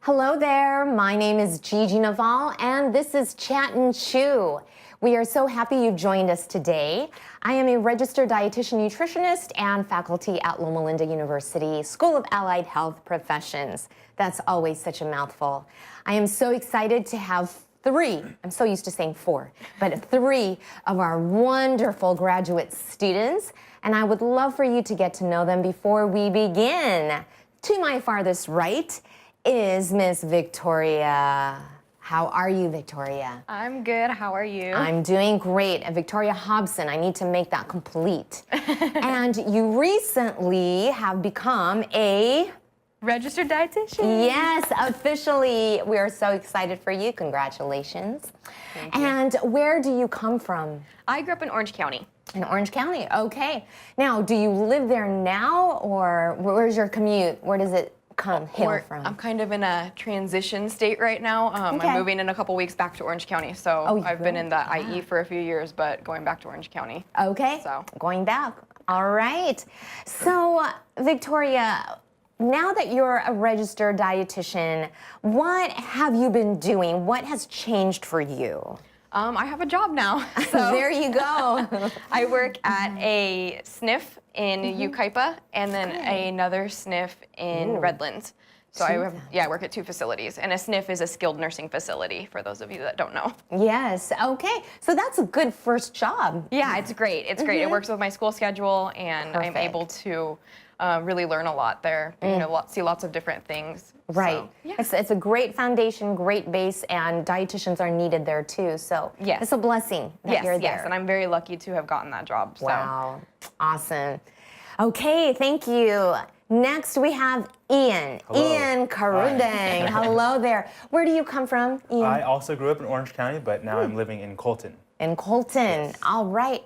Hello there, my name is JeJe Noval and this is Chat and Chew. We are so happy you've joined us today. I am a registered dietitian nutritionist and faculty at Loma Linda University, School of Allied Health Professions. That's always such a mouthful. I am so excited to have three, I'm so used to saying four, but three of our wonderful graduate students, and I would love for you to get to know them before we begin. To my farthest right is Miss Victoria. How are you, Victoria? I'm good. How are you? I'm doing great. And Victoria Hobson, I need to make that complete. And you recently have become a registered dietitian. Yes, officially. We are so excited for you. Congratulations. Thank you. And where do you come from? I grew up in Orange County. In Orange County, okay. Now, do you live there now, or where's your commute? Where does it hail from? I'm kind of in a transition state right now. Okay. I'm moving in a couple weeks back to Orange County, so I've been in the IE Ah. for a few years, but going back to Orange County. Okay, So. Going back. All right. So, Victoria, now that you're a registered dietitian, what have you been doing? What has changed for you? I have a job now. So There you go. I work at a SNF in Yucaipa and then another SNF in Redlands. So I work at two facilities, and a SNF is a skilled nursing facility, for those of you that don't know. Yes, okay. So that's a good first job. Yeah, it's great. It's great. It works with my school schedule, and I'm able to really learn a lot there. You know, see lots of different things. Right. So, yeah. It's a great foundation, great base, and dietitians are needed there too. So Yes. it's a blessing that you're there. Yes, and I'm very lucky to have gotten that job. So. Wow, awesome. Okay, thank you. Next we have Ian. Hello. Ian Karundeng. Hello there. Where do you come from, Ian? I also grew up in Orange County, but now I'm living in Colton. In Colton. Yes. All right.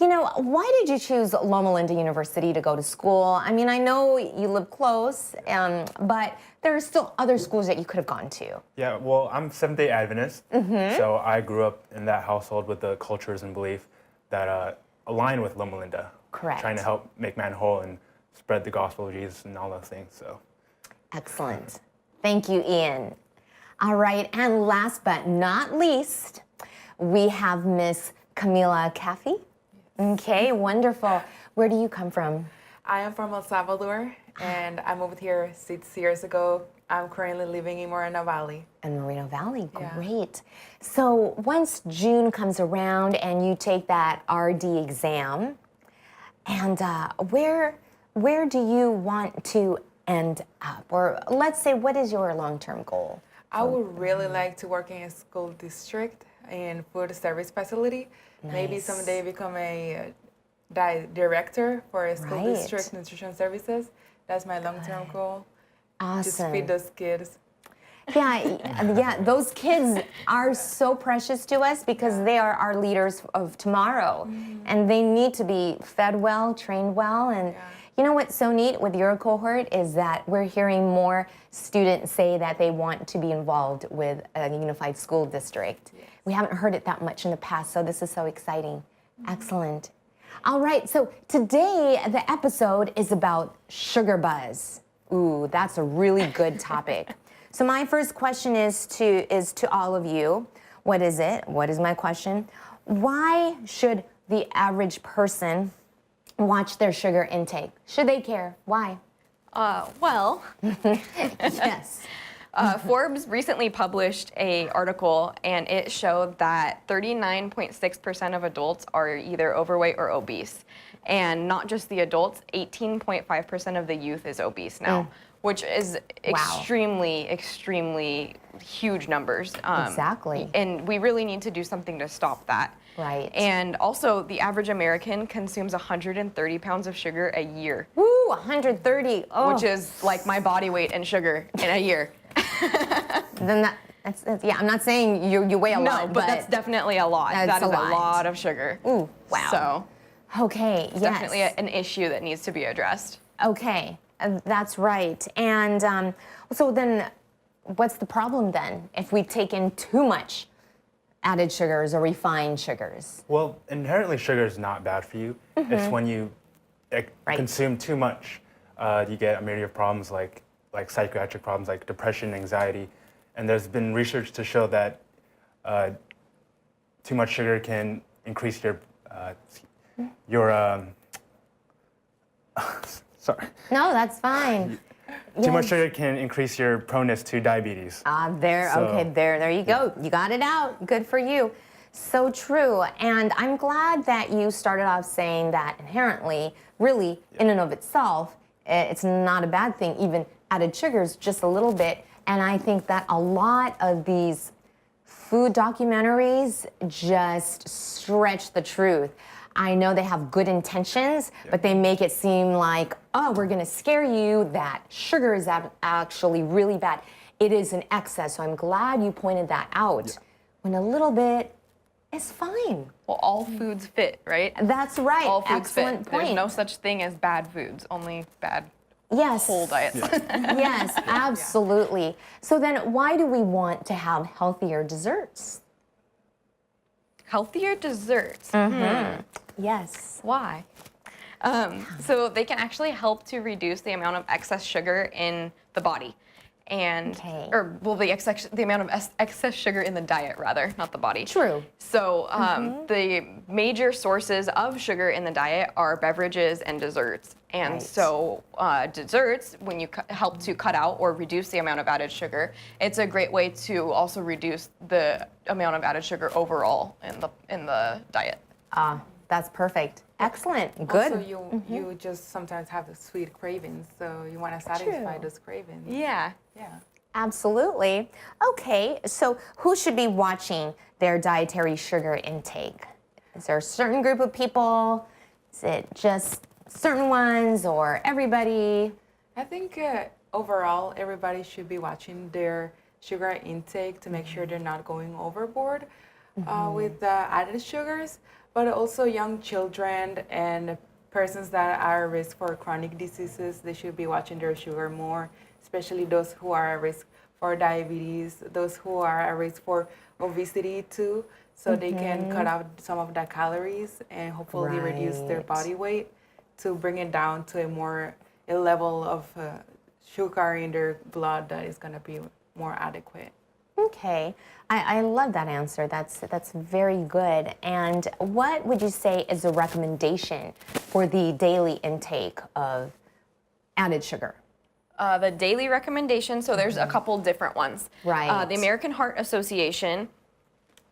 You know, why did you choose Loma Linda University to go to school? I mean, I know you live close, but there are still other schools that you could have gone to. Yeah, well, I'm Seventh-day Adventist, so I grew up in that household with the cultures and belief that align with Loma Linda. Correct. Trying to help make man whole and spread the gospel of Jesus and all those things. So. Excellent. Thank you, Ian. All right, and last but not least, we have Miss Camila Caffey. Okay, wonderful. Where do you come from? I am from El Salvador, and I moved here 6 years ago. I'm currently living in Moreno Valley. In Moreno Valley, Yeah. great. So once June comes around and you take that RD exam, and where do you want to end up? Or let's say, what is your long-term goal? I would really like to work in a school district in food service facility. Maybe Nice. someday become a director for a school Right. district nutrition services. That's my long-term goal. Just Awesome. feed those kids. Yeah, those kids are so precious to us because they are our leaders of tomorrow. And they need to be fed well, trained well. And you know what's so neat with your cohort is that we're hearing more students say that they want to be involved with a unified school district. Yes. We haven't heard it that much in the past, so this is so exciting. Excellent. All right, so today the episode is about sugar buzz. Ooh, that's a really good topic. So my first question is to all of you. What is it? What is my question? Why should the average person watch their sugar intake? Should they care? Why? Well, Yes. Forbes recently published an article, and it showed that 39.6% of adults are either overweight or obese. And not just the adults, 18.5% of the youth is obese now, which is extremely, extremely huge numbers. Exactly. And we really need to do something to stop that. Right. And also, the average American consumes 130 pounds of sugar a year, Woo, 130. Oh, which is like my body weight in sugar in a year. then that's yeah. I'm not saying you weigh a lot, No, but that's definitely a lot. That's That is a lot. a lot of sugar. Ooh, wow. So okay. Yes. definitely an issue that needs to be addressed. Okay, that's right. And so then, what's the problem then if we take in too much added sugars or refined sugars? Well, inherently sugar is not bad for you. It's when you Right. consume too much, you get a myriad of problems like like psychiatric problems like depression, anxiety, and there's been research to show that too much sugar can increase your sorry. No, that's fine. Too much sugar can increase your proneness to diabetes. There you go. You got it out. Good for you. So true. And I'm glad that you started off saying that inherently, really, in and of itself, it's not a bad thing, even added sugars just a little bit. And I think that a lot of these food documentaries just stretch the truth. I know they have good intentions, but they make it seem like, oh, we're going to scare you that sugar is actually really bad. It is in excess, so I'm glad you pointed that out. When a little bit is fine. Well, all foods fit, right? That's right. All foods Excellent fit. point. There's no such thing as bad foods, only bad Yes. whole diets. Yes, absolutely. So then why do we want to have healthier desserts? Healthier desserts. Yes. Why? So they can actually help to reduce the amount of excess sugar in the body, and the amount of excess sugar in the diet, rather, not the body. True. So the major sources of sugar in the diet are beverages and desserts, and so desserts, when you help to cut out or reduce the amount of added sugar, it's a great way to also reduce the amount of added sugar overall in the diet. That's perfect. Excellent. Good. Also, you just sometimes have the sweet cravings, so you want to satisfy those cravings. Yeah. Yeah. Absolutely. Okay, so who should be watching their dietary sugar intake? Is there a certain group of people? Is it just certain ones or everybody? I think overall, everybody should be watching their sugar intake to make sure they're not going overboard with the added sugars, but also young children and persons that are at risk for chronic diseases, they should be watching their sugar more, especially those who are at risk for diabetes, those who are at risk for obesity too, so they can cut out some of the calories and hopefully reduce their body weight to bring it down to a level of sugar in their blood that is going to be more adequate. Okay, I love that answer. That's very good. And what would you say is a recommendation for the daily intake of added sugar? The daily recommendation, so there's a couple different ones. Right. The American Heart Association,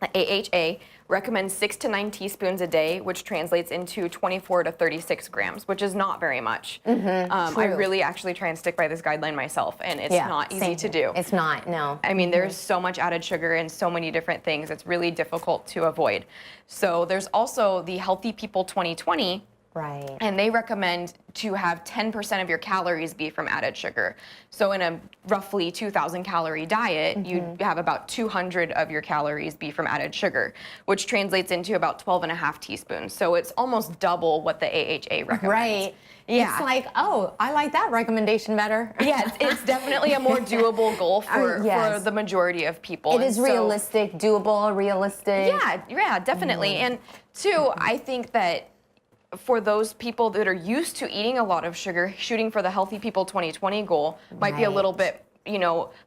the AHA, recommends 6 to 9 teaspoons a day, which translates into 24 to 36 grams, which is not very much. I really actually try and stick by this guideline myself, and it's not easy to do. It's not, no. I mean, there's so much added sugar in so many different things. It's really difficult to avoid. So there's also the Healthy People 2020, Right. and they recommend to have 10% of your calories be from added sugar. So in a roughly 2,000 calorie diet, you have about 200 of your calories be from added sugar, which translates into about 12 and a half teaspoons. So it's almost double what the AHA recommends. Right. Yeah. It's like, oh, I like that recommendation better. Yeah, it's definitely a more doable goal for the majority of people. It is realistic, doable, realistic. Yeah, definitely. And two, I think that for those people that are used to eating a lot of sugar, shooting for the Healthy People 2020 goal might be a little bit,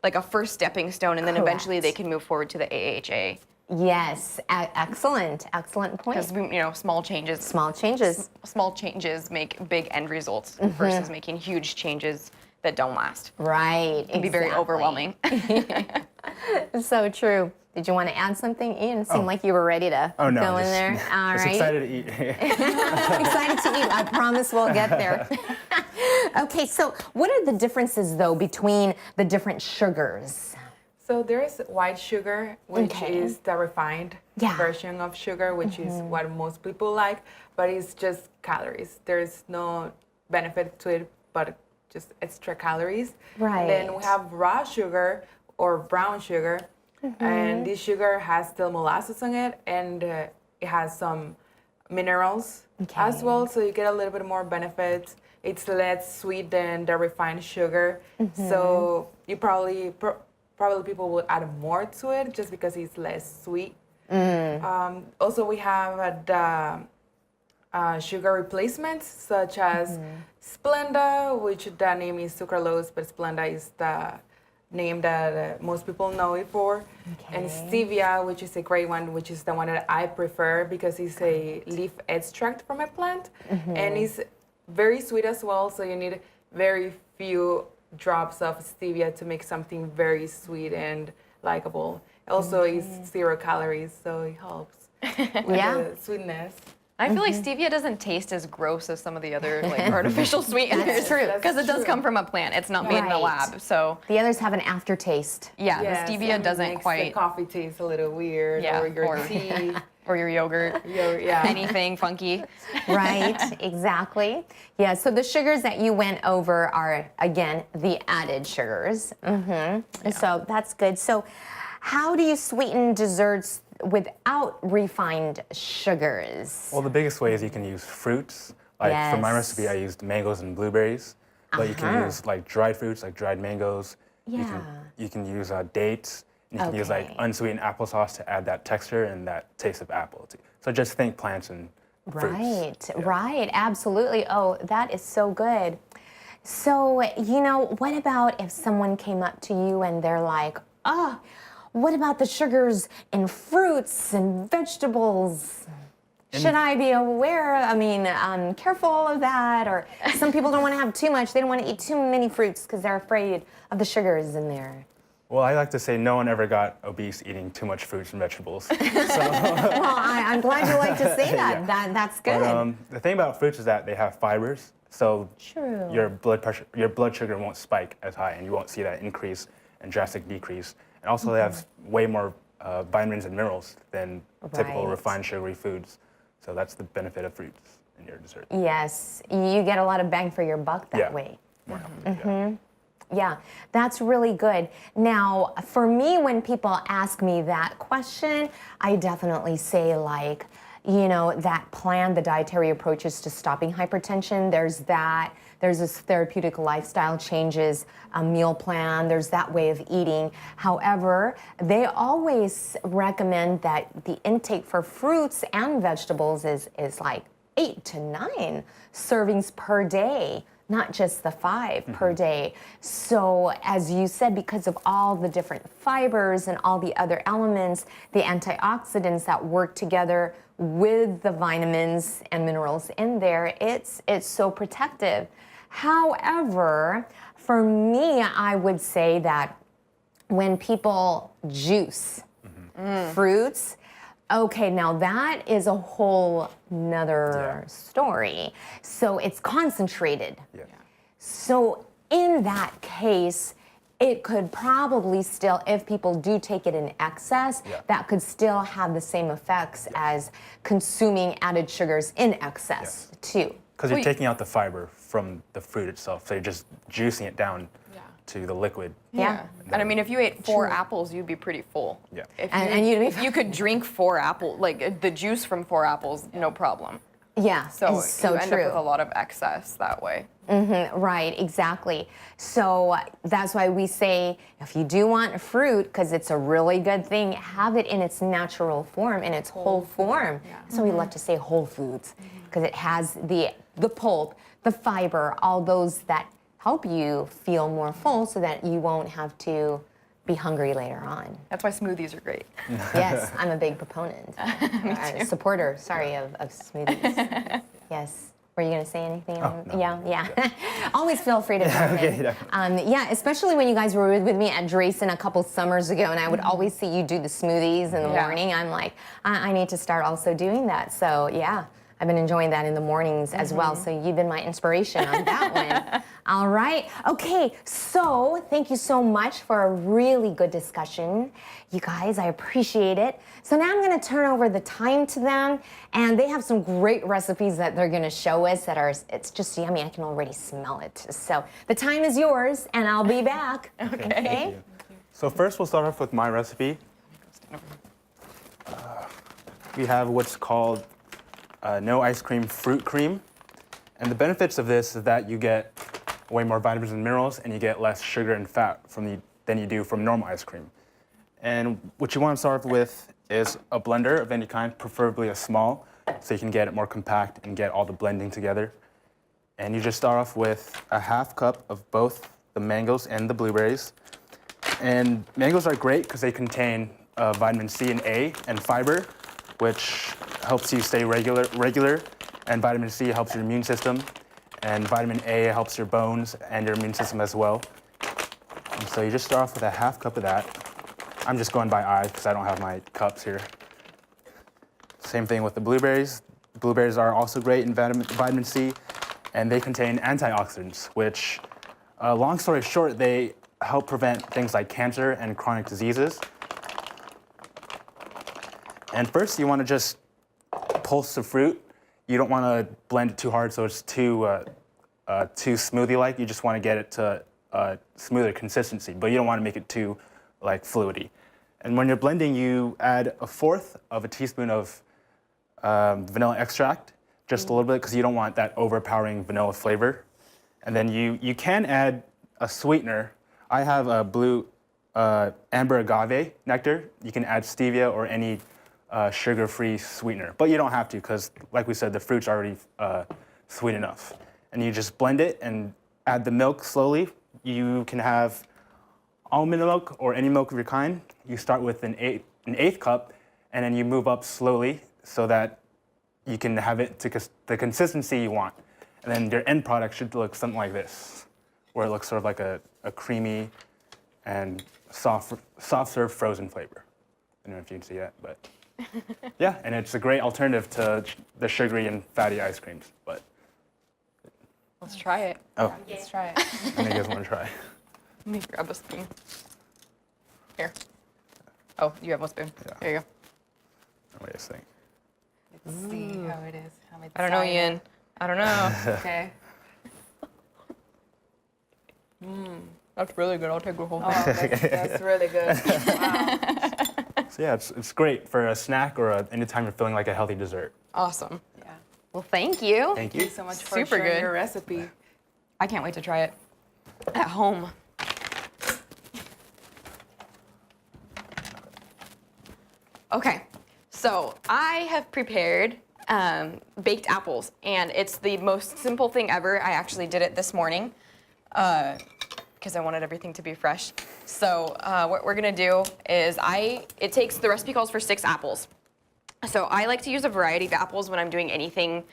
like a first stepping stone, and then eventually they can move forward to the AHA. Yes, excellent point. Because small changes. Small changes make big end results versus making huge changes that don't last. Right. It can be very overwhelming. So true. Did you want to add something, Ian? It seemed like you were ready to go in there. All right. Excited to eat. Excited to eat. I promise we'll get there. Okay, so what are the differences, though, between the different sugars? So there's white sugar, which is the refined version of sugar, which is what most people like, but it's just calories. There's no benefit to it, but just extra calories. Right. Then we have raw sugar or brown sugar, and this sugar has still molasses in it, and it has some minerals as well, so you get a little bit more benefits. It's less sweet than the refined sugar, so you probably people will add more to it just because it's less sweet. Also, we have the sugar replacements such as Splenda, which the name is sucralose, but Splenda is the name that most people know it for. And stevia, which is a great one, which is the one that I prefer because it's a leaf extract from a plant. And it's very sweet as well, so you need very few drops of stevia to make something very sweet and likable. Also, it's 0 calories, so it helps with the sweetness. I feel like stevia doesn't taste as gross as some of the other like artificial sweeteners. That's true. Because it does come from a plant. It's not made in a lab. So The others have an aftertaste. yeah, Yes, the stevia and doesn't makes quite. the coffee taste a little weird, Yeah, or your or- tea, Or your yogurt. yeah. Anything funky. Right, exactly. Yeah, so the sugars that you went over are, again, the added sugars. So that's good. So how do you sweeten desserts without refined sugars? Well, the biggest way is you can use fruits. Like for my recipe, I used mangoes and blueberries. But you can use like dried fruits, like dried mangoes. You can use dates. And you can use like unsweetened applesauce to add that texture and that taste of apple. So just think plants and fruits. Right, absolutely. Oh, that is so good. So, you know, what about if someone came up to you and they're like, oh, what about the sugars in fruits and vegetables? Should I be aware? I mean, careful of that. Or some people don't want to have too much. They don't want to eat too many fruits because they're afraid of the sugars in there. Well, I like to say no one ever got obese eating too much fruits and vegetables. Well, I'm glad you like to say that. That's good. But the thing about fruits is that they have fibers, so True. your blood sugar won't spike as high, and you won't see that increase and drastic decrease. And also, they have way more vitamins and minerals than typical Right. refined sugary foods. So that's the benefit of fruits in your dessert. Yes, you get a lot of bang for your buck that way. More healthy, Yeah, that's really good. Now, for me, when people ask me that question, I definitely say like, you know, that plan, the dietary approaches to stopping hypertension, there's this therapeutic lifestyle changes, a meal plan, there's that way of eating. However, they always recommend that the intake for fruits and vegetables is like 8 to 9 servings per day, not just the 5 per day. So as you said, because of all the different fibers and all the other elements, the antioxidants that work together with the vitamins and minerals in there, it's so protective. However, for me, I would say that when people juice fruits, okay, now that is a whole nother story. So it's concentrated. So in that case, it could probably still, if people do take it in excess, that could still have the same effects as consuming added sugars in excess too. Because you're taking out the fiber from the fruit itself, so you're just juicing it down to the liquid. Yeah. And I mean, if you ate 4 apples, you'd be pretty full. Yeah. If you could drink 4 apples, like the juice from 4 apples, no problem. Yeah, So it's so you end true. up with a lot of excess that way. Right, exactly. So that's why we say if you do want fruit, because it's a really good thing, have it in its natural form, in its whole form. So we love to say whole foods, because it has the pulp, the fiber, all those that help you feel more full so that you won't have to be hungry later on. That's why smoothies are great. Yes, I'm a big proponent, supporter, of smoothies. Yes. Were you going to say anything? No. Yeah. Always feel free to jump in. Yeah, especially when you guys were with me at Drayson a couple summers ago, and I would always see you do the smoothies in the morning. I'm like, I need to start also doing that. So yeah, I've been enjoying that in the mornings as well. So you've been my inspiration on that one. All right. Okay. So thank you so much for a really good discussion. You guys, I appreciate it. So now I'm going to turn over the time to them, and they have some great recipes that they're going to show us that are, it's just yummy. I can already smell it. So the time is yours, and I'll be back. Okay. So first we'll start off with my recipe. We have what's called no ice cream fruit cream. And the benefits of this is that you get way more vitamins and minerals, and you get less sugar and fat than you do from normal ice cream. And what you want to start with is a blender of any kind, preferably a small. so you can get it more compact and get all the blending together. And you just start off with a half cup of both the mangoes and the blueberries. And mangoes are great because they contain vitamin C and A and fiber, which helps you stay regular. And vitamin C helps your immune system. And vitamin A helps your bones and your immune system as well. And so you just start off with a half cup of that. I'm just going by eye because I don't have my cups here. Same thing with the blueberries. Blueberries are also great in vitamin C, and they contain antioxidants, which, long story short, they help prevent things like cancer and chronic diseases. And first, you want to just pulse the fruit. You don't want to blend it too hard so it's too smoothie-like. You just want to get it to smoother consistency, but you don't want to make it too fluidy. And when you're blending, you add 1/4 of a teaspoon of vanilla extract, just a little bit, because you don't want that overpowering vanilla flavor. And then you can add a sweetener. I have a blue amber agave nectar. You can add stevia or any sugar-free sweetener, but you don't have to because, like we said, the fruit's already sweet enough. And you just blend it and add the milk slowly. You can have almond milk or any milk of your kind. You start with an eighth cup, and then you move up slowly so that you can have it to the consistency you want. And then your end product should look something like this, where it looks sort of like a creamy and soft-serve frozen flavor. I don't know if you can see that, but yeah, and it's a great alternative to the sugary and fatty ice creams. But Let's try it. oh, Let's try it. I know you guys want to try. Let me grab a spoon. Here. Oh, you have one spoon. Yeah. There you go. What do you think? Let's see how it is. I don't know, Ian. I don't know. Okay. That's really good. I'll take the whole Oh, that's really good. Wow. So yeah, it's great for a snack or anytime you're feeling like a healthy dessert. Awesome. Yeah. Well, thank you. Thank Thank you. you so much for Super sharing good. your recipe. I can't wait to try it at home. Okay, so I have prepared baked apples, and it's the most simple thing ever. I actually did it this morning because I wanted everything to be fresh. So what we're gonna do is the recipe calls for 6 apples. So I like to use a variety of apples when I'm doing anything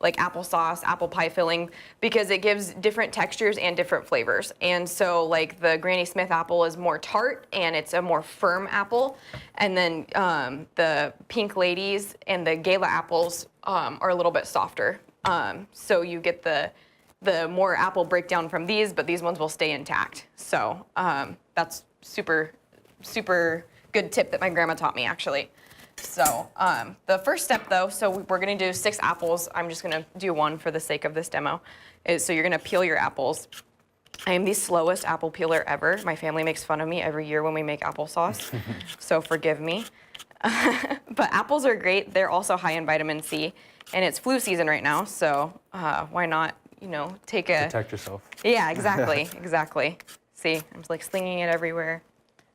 like applesauce, apple pie filling, because it gives different textures and different flavors. And so like the Granny Smith apple is more tart and it's a more firm apple. And then the Pink Ladies and the Gala apples are a little bit softer. So you get the more apple breakdown from these, but these ones will stay intact. So that's super good tip that my grandma taught me actually. So the first step though, so we're gonna do 6 apples. I'm just gonna do 1 for the sake of this demo. So you're gonna peel your apples. I am the slowest apple peeler ever. My family makes fun of me every year when we make applesauce, so forgive me. But apples are great. They're also high in vitamin C, and it's flu season right now, so why not, take a... Protect yourself. Yeah, exactly, exactly. See, I'm like slinging it everywhere.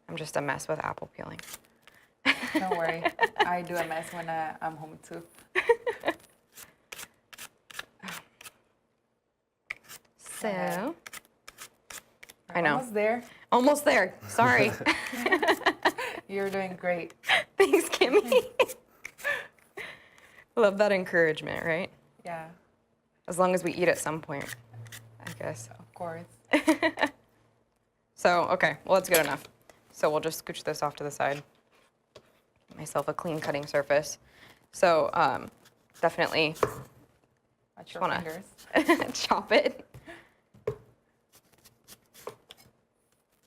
I'm just a mess with apple peeling. Don't worry. I do a mess when I'm home too. So, I know. Almost there. Almost there. Sorry. You're doing great. Thanks, Kimmy. Love that encouragement, right? Yeah, As long as we eat at some point, I guess. of course. So, okay, well, that's good enough. So we'll just scooch this off to the side. Get myself a clean cutting surface. So definitely Watch your wanna- fingers. chop it.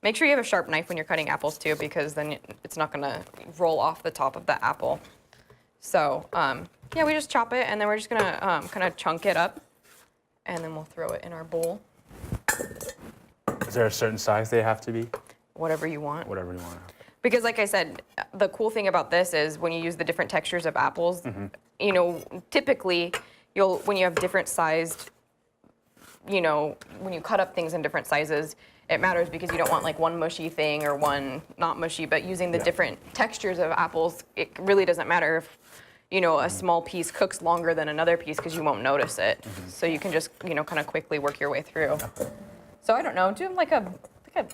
Make sure you have a sharp knife when you're cutting apples too, because then it's not gonna roll off the top of the apple. So yeah, we just chop it, and then we're just gonna kind of chunk it up, and then we'll throw it in our bowl. Is there a certain size they have to be? Whatever you want. Whatever you want. Because like I said, the cool thing about this is when you use the different textures of apples, typically when you have different sized, when you cut up things in different sizes, it matters because you don't want like one mushy thing or one not mushy, but using the different textures of apples, it really doesn't matter if you know, a small piece cooks longer than another piece because you won't notice it. So you can just, you know, kind of quickly work your way through. So I don't know, do like an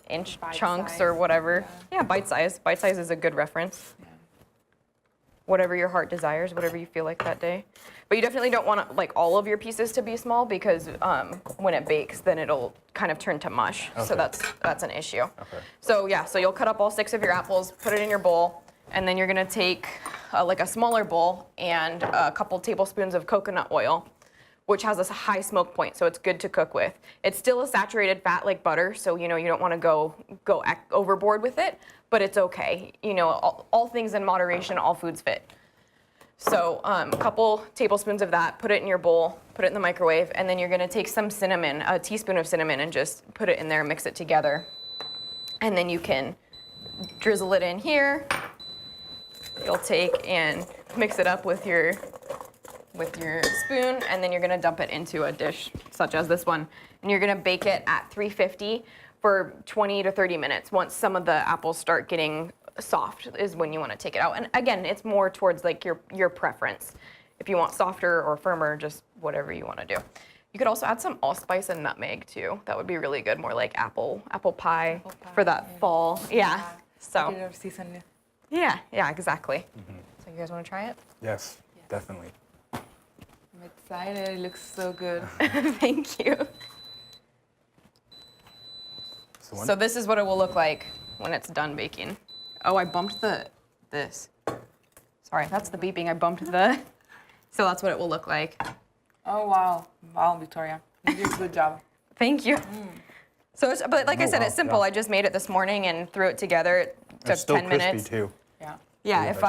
inch Bite chunks size. or whatever. Yeah, bite size. Bite size is a good reference. Yeah. Whatever your heart desires, whatever you feel like that day. But you definitely don't want like all of your pieces to be small because when it bakes, then it'll kind of turn to mush. So that's an issue. So yeah, so you'll cut up all 6 of your apples, put it in your bowl, and then you're gonna take like a smaller bowl and a couple tablespoons of coconut oil, which has a high smoke point, so it's good to cook with. It's still a saturated fat like butter, so you know you don't want to go overboard with it, but it's okay. You know, all things in moderation, all foods fit. So a couple tablespoons of that, put it in your bowl, put it in the microwave, and then you're gonna take some cinnamon, a teaspoon of cinnamon, and just put it in there, mix it together. And then you can drizzle it in here. You'll take and mix it up with your spoon, and then you're gonna dump it into a dish such as this one. And you're gonna bake it at 350 for 20 to 30 minutes. Once some of the apples start getting soft is when you wanna take it out. And again, it's more towards like your preference. If you want softer or firmer, just whatever you wanna do. You could also add some allspice and nutmeg too. That would be really good, more like apple pie for that fall. Yeah, so. Season. Yeah, exactly. So you guys wanna try it? Yes, definitely. I'm excited. It looks so good. Thank you. So this is what it will look like when it's done baking. Oh, I bumped this. Sorry, that's the beeping. I bumped the. So that's what it will look like. Oh wow! Wow, Victoria, you did a good job. Thank you. So, but like I said, it's simple. yeah. I just made it this morning and threw it together. It took It's still 10 crispy minutes. too. Yeah. Yeah, if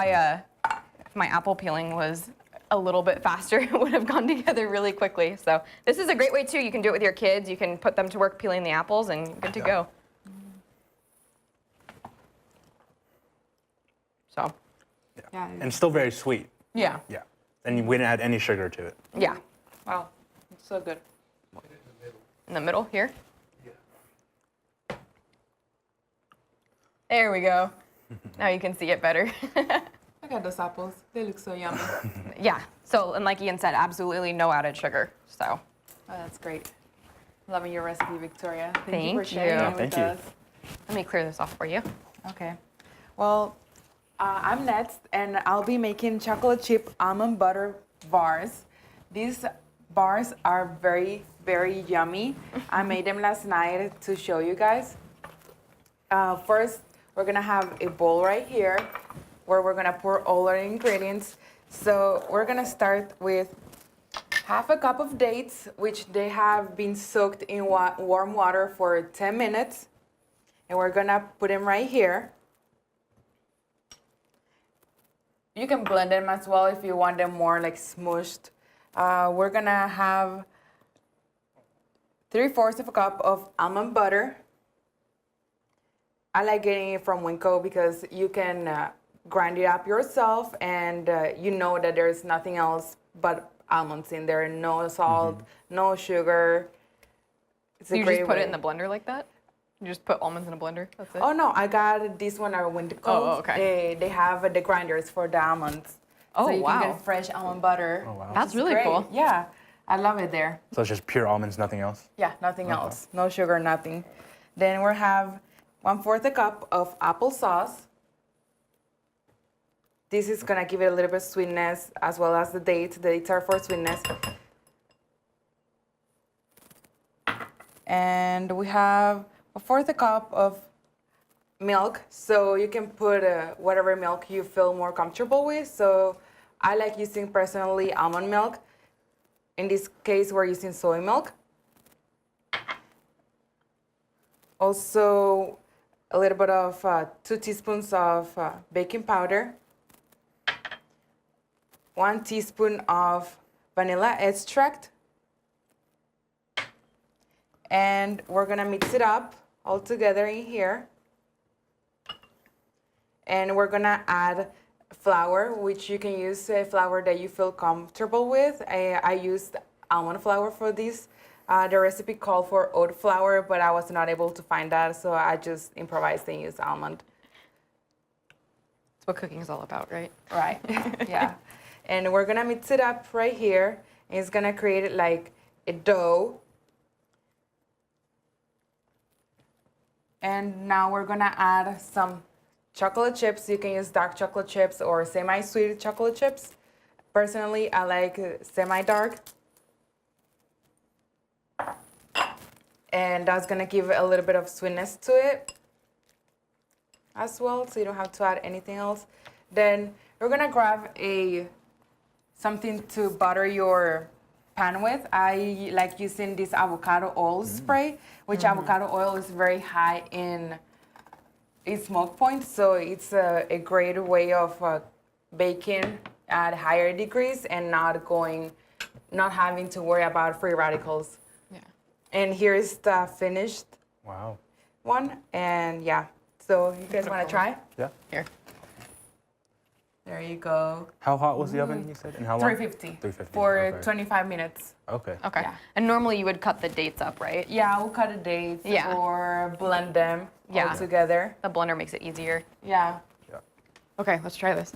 my apple peeling was a little bit faster, it would have gone together really quickly. So this is a great way too. You can do it with your kids. You can put them to work peeling the apples and good to go. So, Yeah. And still very sweet. yeah. Yeah. And we didn't add any sugar to it. Yeah. Wow, it's so good. In the middle here. There we go. Now you can see it better. Look at those apples. They look so yummy. Oh, Yeah. So, and like Ian said, absolutely no added sugar. So, that's great. Loving your recipe, Victoria. Thank you Thank for sharing you. it with Thank you. us. let me clear this off for you. Okay. Well, I'm next, and I'll be making chocolate chip almond butter bars. These bars are very, very yummy. I made them last night to show you guys. First, we're gonna have a bowl right here where we're gonna pour all our ingredients. So we're gonna start with half a cup of dates, which they have been soaked in warm water for 10 minutes. And we're gonna put them right here. You can blend them as well if you want them more like smooshed. We're gonna have 3/4 of a cup of almond butter. I like getting it from Winco because you can grind it up yourself, and you know that there's nothing else but almonds in there. No salt, no sugar. It's a You great just put way. it in the blender like that? You just put almonds in a blender? That's it? Oh no, I got this one at Winco. Oh, okay. They have the grinders for the almonds. Oh, so you wow. can get fresh almond butter. Oh, wow. That's It's really great. cool. Yeah, I love it there. So it's just pure almonds, nothing else? Yeah, nothing else. No sugar, nothing. Then we'll have 1/4 a cup of applesauce. This is gonna give it a little bit of sweetness as well as the dates. The dates are for sweetness. And we have 1/4 a cup of milk. So you can put whatever milk you feel more comfortable with. So I like using personally almond milk. In this case, we're using soy milk. Also, a little bit of 2 teaspoons of baking powder. 1 teaspoon of vanilla extract. And we're gonna mix it up all together in here. And we're gonna add flour, which you can use a flour that you feel comfortable with. I used almond flour for this. The recipe called for oat flour, but I was not able to find that, so I just improvised and used almond. That's what cooking is all about, right? Right, yeah. And we're gonna mix it up right here. And it's gonna create it like a dough. And now we're gonna add some chocolate chips. You can use dark chocolate chips or semi-sweet chocolate chips. Personally, I like semi-dark. And that's gonna give a little bit of sweetness to it as well, so you don't have to add anything else. Then we're gonna grab something to butter your pan with. I like using this avocado oil spray, which avocado oil is very high in its smoke point, so it's a great way of baking at higher degrees and not having to worry about free radicals. Yeah. And here is the finished one, and yeah. So you guys want to try? Yeah. Here. There you go. How hot was the oven, you said? And how long? 350. 350. For okay. 25 minutes. Okay. Okay. Yeah. And normally you would cut the dates up, right? Yeah, we'll cut the dates or blend them all together. The blender makes it easier. Yeah. Yeah. Okay, let's try this.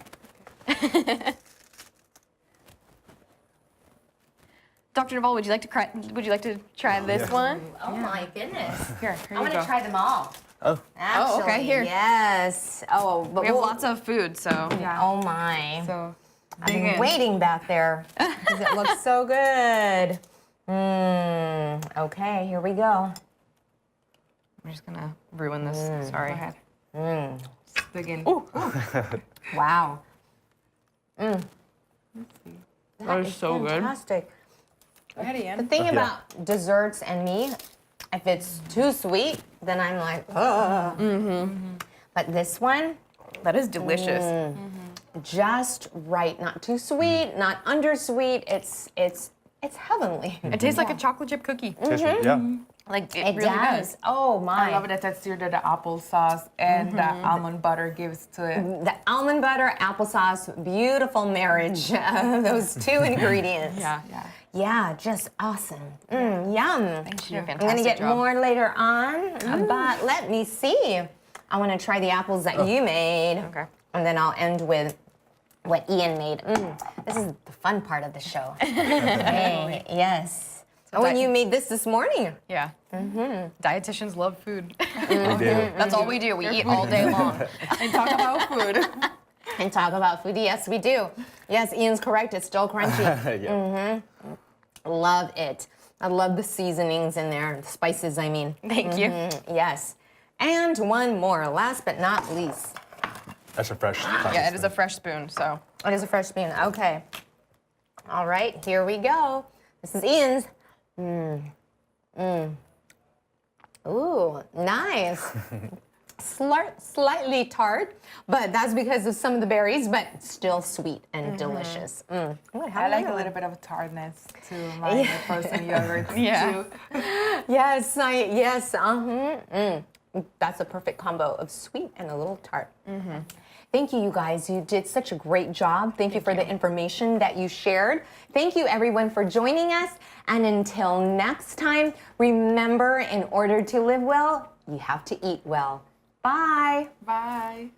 Dr. Noval, would you like to try this one? Oh my goodness. Here I you want go. to try them all. Oh. Actually, okay, here. Yes. Oh, but We have lots of food, so. Yeah. Oh my. So I've been waiting back there because it looks so good. Okay, here we go. I'm just gonna ruin this. Sorry. go ahead. Dig in. Wow. That is so good. Fantastic. Go ahead, The Ian. thing Yeah. about desserts and me, if it's too sweet, then I'm like, ugh. But this one, That is delicious. just right. Not too sweet, not undersweet. It's heavenly. It tastes like a chocolate chip cookie. Tasty, yeah. Like it, It really does. does. Oh my. I love the texture that the applesauce and the almond butter gives to it. The almond butter, applesauce, beautiful marriage of those two ingredients. Yeah. Yeah, just awesome. Yum. Thank you. I'm gonna get more later on, but let me see. I want to try the apples that you made. Okay. And then I'll end with what Ian made. This is the fun part of the show. Hey, yes. Oh, and you made this morning. Yeah. Dietitians love food. We do. That's all we do. We eat all day long. And talk about food. And talk about food. Yes, we do. Yes, Ian's correct. It's still crunchy. Yeah. Love it. I love the seasonings in there, the spices, I mean. Thank you. Yes. And one more, last but not least. That's a fresh. Yeah, it is a fresh spoon, so. It is a fresh bean. Okay. All right, here we go. This is Ian's. Ooh, nice. Slightly tart, but that's because of some of the berries, but still sweet and delicious. I like a little bit of tartness to my frozen yogurt too. Yes, That's a perfect combo of sweet and a little tart. Thank you, you guys. You did such a great job. Thank you for the information that you shared. Thank you, everyone, for joining us. And until next time, remember, in order to live well, you have to eat well. Bye. Bye.